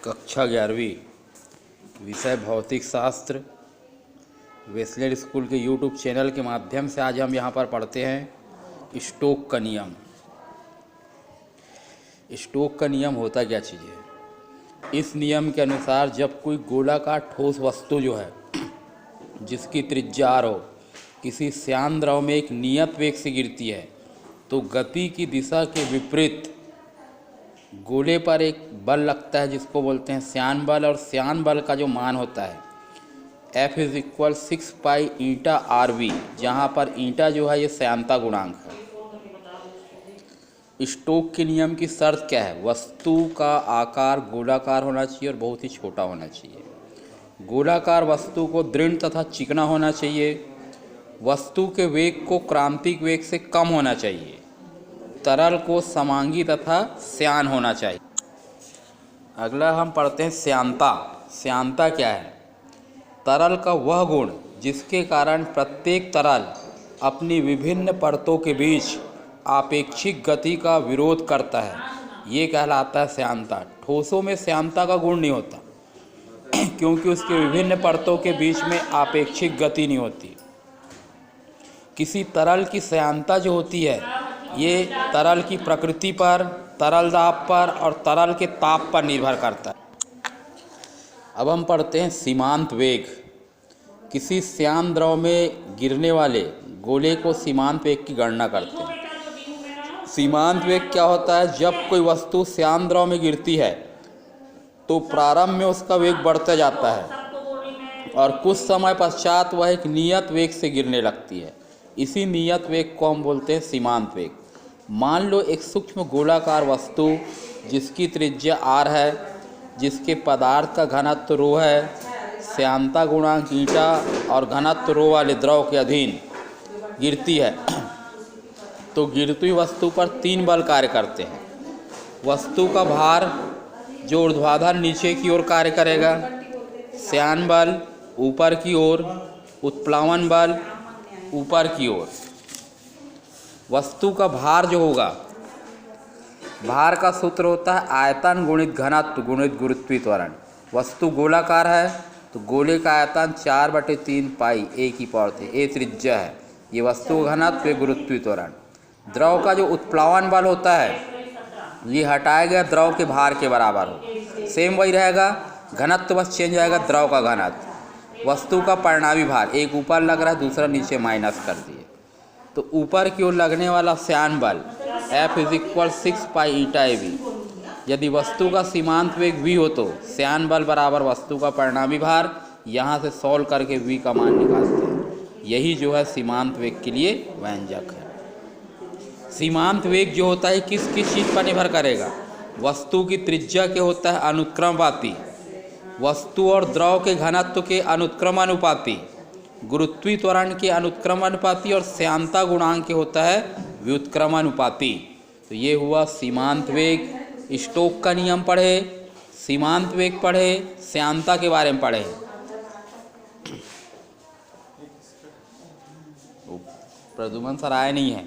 कक्षा 11वीं विषय भौतिक शास्त्र वेस्लेर स्कूल के यूट्यूब चैनल के माध्यम से आज हम यहाँ पर पढ़ते हैं स्टोक का नियम। स्टोक का नियम होता क्या चीज़ है? इस नियम के अनुसार जब कोई गोलाकार ठोस वस्तु जो है जिसकी त्रिज्या r हो किसी श्यान द्रव में एक नियत वेग से गिरती है तो गति की दिशा के विपरीत गोले पर एक बल लगता है जिसको बोलते हैं श्यान बल। और श्यान बल का जो मान होता है F = 6 पाई ईटा RV, जहाँ पर ईटा जो है ये श्यानता गुणांक है। स्टोक के नियम की शर्त क्या है? वस्तु का आकार गोलाकार होना चाहिए और बहुत ही छोटा होना चाहिए। गोलाकार वस्तु को दृढ़ तथा चिकना होना चाहिए। वस्तु के वेग को क्रांतिक वेग से कम होना चाहिए। तरल को समांगी तथा श्यान होना चाहिए। अगला हम पढ़ते हैं श्यानता। श्यानता क्या है? तरल का वह गुण जिसके कारण प्रत्येक तरल अपनी विभिन्न परतों के बीच आपेक्षिक गति का विरोध करता है, ये कहलाता है श्यानता। ठोसों में श्यानता का गुण नहीं होता क्योंकि उसके विभिन्न परतों के बीच में आपेक्षिक गति नहीं होती। किसी तरल की श्यानता जो होती है ये तरल की प्रकृति पर, तरल दाब पर और तरल के ताप पर निर्भर करता है। अब हम पढ़ते हैं सीमांत वेग। किसी श्यान द्रव में गिरने वाले गोले को सीमांत वेग की गणना करते हैं। सीमांत वेग क्या होता है? जब कोई वस्तु श्यान द्रव में गिरती है तो प्रारंभ में उसका वेग बढ़ता जाता है और कुछ समय पश्चात वह एक नियत वेग से गिरने लगती है। इसी नियत वेग को हम बोलते हैं सीमांत वेग। मान लो एक सूक्ष्म गोलाकार वस्तु जिसकी त्रिज्या r है, जिसके पदार्थ का घनत्व ρ है, श्यानता गुणांक ईटा और घनत्व ρ वाले द्रव के अधीन गिरती है तो गिरती वस्तु पर 3 बल कार्य करते हैं। वस्तु का भार जो ऊर्ध्वाधर नीचे की ओर कार्य करेगा, श्यान बल ऊपर की ओर, उत्प्लावन बल ऊपर की ओर। वस्तु का भार जो होगा, भार का सूत्र होता है आयतन गुणित घनत्व गुणित गुरुत्वीय त्वरण। वस्तु गोलाकार है तो गोले का आयतन 4/3 पाई a की पावर से, a त्रिज्या है, ये वस्तु का घनत्व, ये गुरुत्वीय त्वरण। द्रव का जो उत्प्लावन बल होता है ये हटाया गया द्रव के भार के बराबर हो, सेम वही रहेगा, घनत्व बस चेंज आएगा, द्रव का घनत्व। वस्तु का परिणामी भार, एक ऊपर लग रहा है दूसरा नीचे माइनस कर दिए, तो ऊपर की ओर लगने वाला श्यान बल F = 6 पाई ईटा AV। यदि वस्तु का सीमांत वेग v हो तो श्यान बल बराबर वस्तु का परिणामी भार, यहाँ से सॉल्व करके v का मान निकालते हैं। यही जो है सीमांत वेग के लिए व्यंजक है। सीमांत वेग जो होता है किस किस चीज़ पर निर्भर करेगा? वस्तु की त्रिज्या के होता है अनुक्रमानुपाती, वस्तु और द्रव के घनत्व के अनुक्रमानुपाती, गुरुत्वीय त्वरण के अनुक्रमानुपाती और श्यानता गुणांक के होता है व्युत्क्रमानुपाती। तो ये हुआ सीमांत वेग। स्टोक का नियम पढ़े, सीमांत वेग पढ़े, श्यानता के बारे में पढ़े। प्रद्युमन सर आए नहीं है।